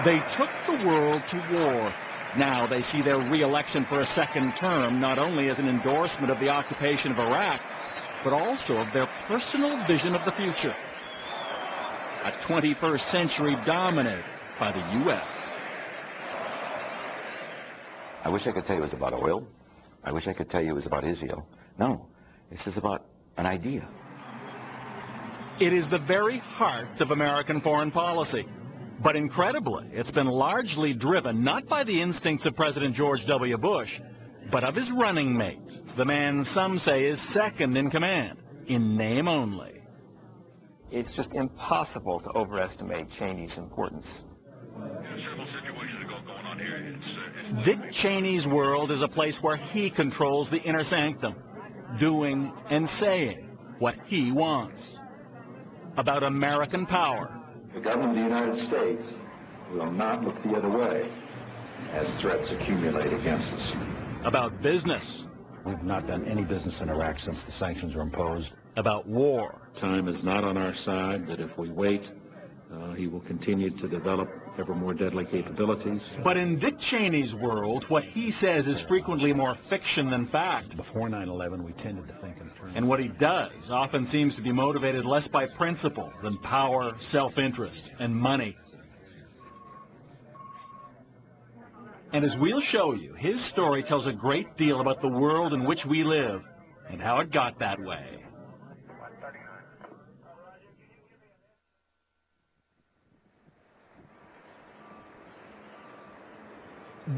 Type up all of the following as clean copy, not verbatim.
They took the world to war. Now they see their re-election for a second term not only as an endorsement of the occupation of Iraq, but also of their personal vision of the future. A 21st century dominated by the U.S. I wish I could tell you it was about oil. I wish I could tell you it was about Israel. No, this is about an idea. It is the very heart of American foreign policy. But incredibly, it's been largely driven not by the instincts of President George W. Bush, but of his running mate, the man some say is second in command, in name only. It's just impossible to overestimate Cheney's importance. Dick Cheney's world is a place where he controls the inner sanctum, doing and saying what he wants. About American power. The government of the United States will not look the other way as threats accumulate against us. About business. We've not done any business in Iraq since the sanctions were imposed. About war. Time is not on our side, that if we wait, he will continue to develop ever more deadly capabilities. But in Dick Cheney's world, what he says is frequently more fiction than fact. Before 9/11, we tended to think in terms. And what he does often seems to be motivated less by principle than power, self-interest, and money. And as we'll show you, his story tells a great deal about the world in which we live and how it got that way.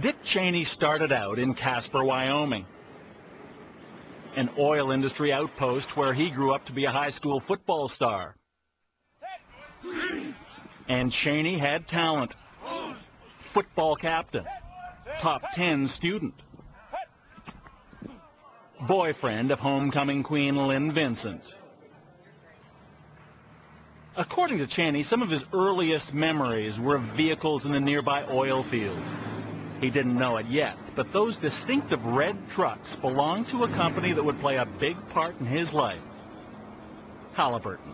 Dick Cheney started out in Casper, Wyoming, an oil industry outpost where he grew up to be a high school football star. And Cheney had talent. Football captain, top 10 student, boyfriend of homecoming queen Lynn Vincent. According to Cheney, some of his earliest memories were of vehicles in the nearby oil fields. He didn't know it yet, but those distinctive red trucks belonged to a company that would play a big part in his life, Halliburton.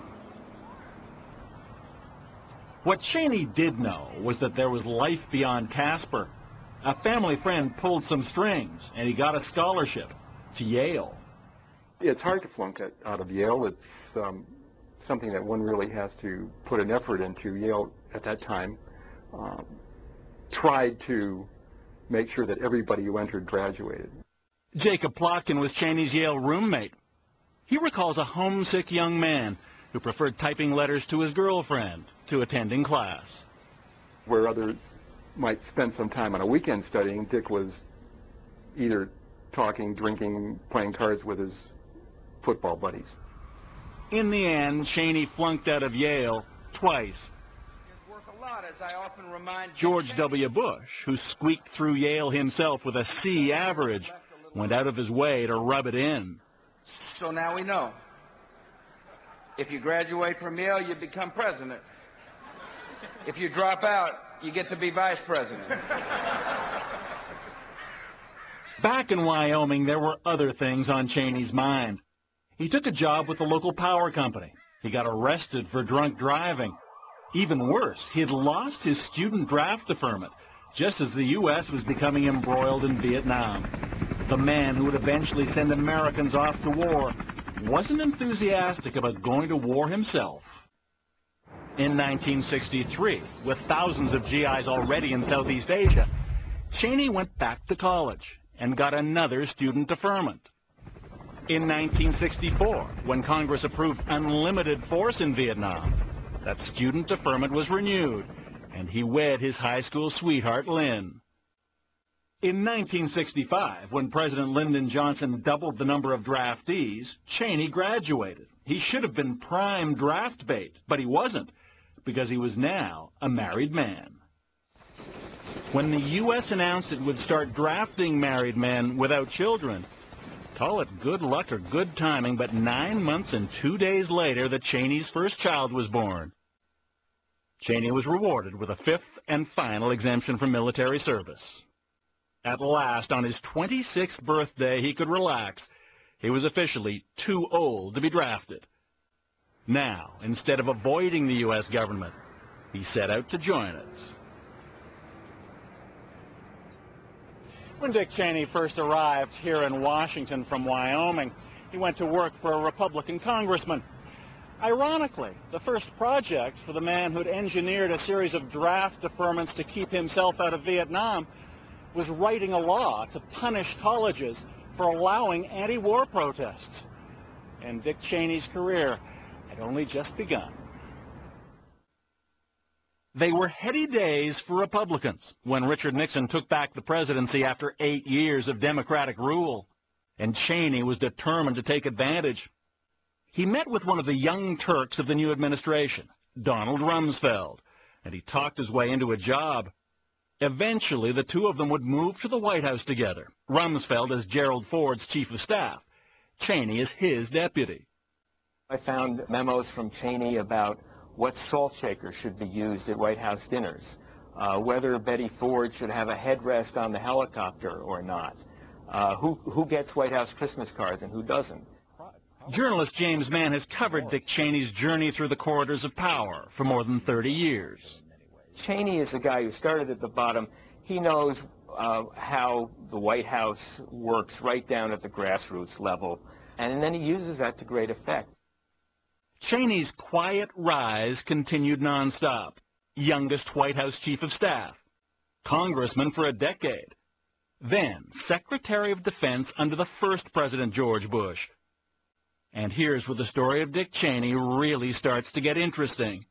What Cheney did know was that there was life beyond Casper. A family friend pulled some strings, and he got a scholarship to Yale. It's hard to flunk it out of Yale. It's something that one really has to put an effort into. Yale, at that time, tried to make sure that everybody who entered graduated. Jacob Plotkin was Cheney's Yale roommate. He recalls a homesick young man who preferred typing letters to his girlfriend to attending class. Where others might spend some time on a weekend studying, Dick was either talking, drinking, playing cards with his football buddies. In the end, Cheney flunked out of Yale twice. George W. Bush, who squeaked through Yale himself with a C average, went out of his way to rub it in. So now we know. If you graduate from Yale, you become president. If you drop out, you get to be vice president. Back in Wyoming, there were other things on Cheney's mind. He took a job with the local power company. He got arrested for drunk driving. Even worse, he had lost his student draft deferment, just as the U.S. was becoming embroiled in Vietnam. The man who would eventually send Americans off to war wasn't enthusiastic about going to war himself. In 1963, with thousands of GIs already in Southeast Asia, Cheney went back to college and got another student deferment. In 1964, when Congress approved unlimited force in Vietnam, that student deferment was renewed, and he wed his high school sweetheart, Lynn. In 1965, when President Lyndon Johnson doubled the number of draftees, Cheney graduated. He should have been prime draft bait, but he wasn't, because he was now a married man. When the U.S. announced it would start drafting married men without children, call it good luck or good timing, but 9 months and 2 days later, the Cheney's first child was born. Cheney was rewarded with a fifth and final exemption from military service. At last, on his 26th birthday, he could relax. He was officially too old to be drafted. Now, instead of avoiding the U.S. government, he set out to join it. When Dick Cheney first arrived here in Washington from Wyoming, he went to work for a Republican congressman. Ironically, the first project for the man who'd engineered a series of draft deferments to keep himself out of Vietnam was writing a law to punish colleges for allowing anti-war protests. And Dick Cheney's career had only just begun. They were heady days for Republicans when Richard Nixon took back the presidency after 8 years of Democratic rule, and Cheney was determined to take advantage. He met with one of the young Turks of the new administration, Donald Rumsfeld, and he talked his way into a job. Eventually, the two of them would move to the White House together, Rumsfeld as Gerald Ford's chief of staff, Cheney as his deputy. I found memos from Cheney about what salt shakers should be used at White House dinners, whether Betty Ford should have a headrest on the helicopter or not, who gets White House Christmas cards and who doesn't. Journalist James Mann has covered Dick Cheney's journey through the corridors of power for more than 30 years. Cheney is a guy who started at the bottom. He knows how the White House works right down at the grassroots level, and then he uses that to great effect. Cheney's quiet rise continued nonstop. Youngest White House chief of staff, congressman for a decade, then Secretary of Defense under the first President George Bush. And here's where the story of Dick Cheney really starts to get interesting.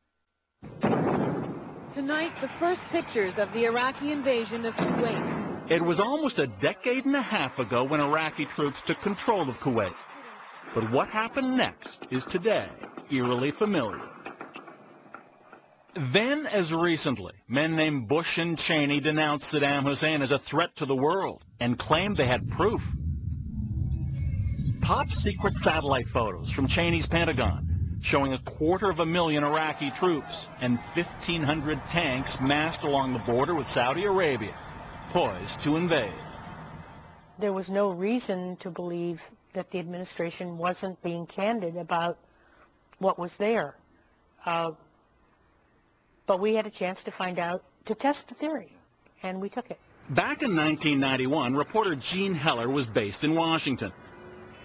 Tonight, the first pictures of the Iraqi invasion of Kuwait. It was almost a decade and a half ago when Iraqi troops took control of Kuwait. But what happened next is today eerily familiar. Then, as recently, men named Bush and Cheney denounced Saddam Hussein as a threat to the world and claimed they had proof. Top-secret satellite photos from Cheney's Pentagon showing 250,000 Iraqi troops and 1,500 tanks massed along the border with Saudi Arabia, poised to invade. There was no reason to believe that the administration wasn't being candid about what was there. But we had a chance to find out, to test the theory, and we took it. Back in 1991, reporter Jean Heller was based in Washington.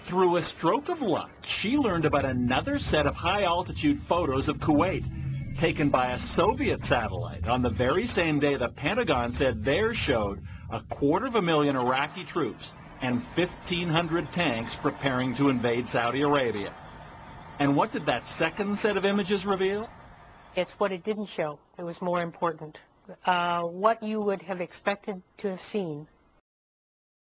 Through a stroke of luck, she learned about another set of high-altitude photos of Kuwait taken by a Soviet satellite on the very same day the Pentagon said theirs showed 250,000 Iraqi troops and 1,500 tanks preparing to invade Saudi Arabia. And what did that second set of images reveal? It's what it didn't show. It was more important. What you would have expected to have seen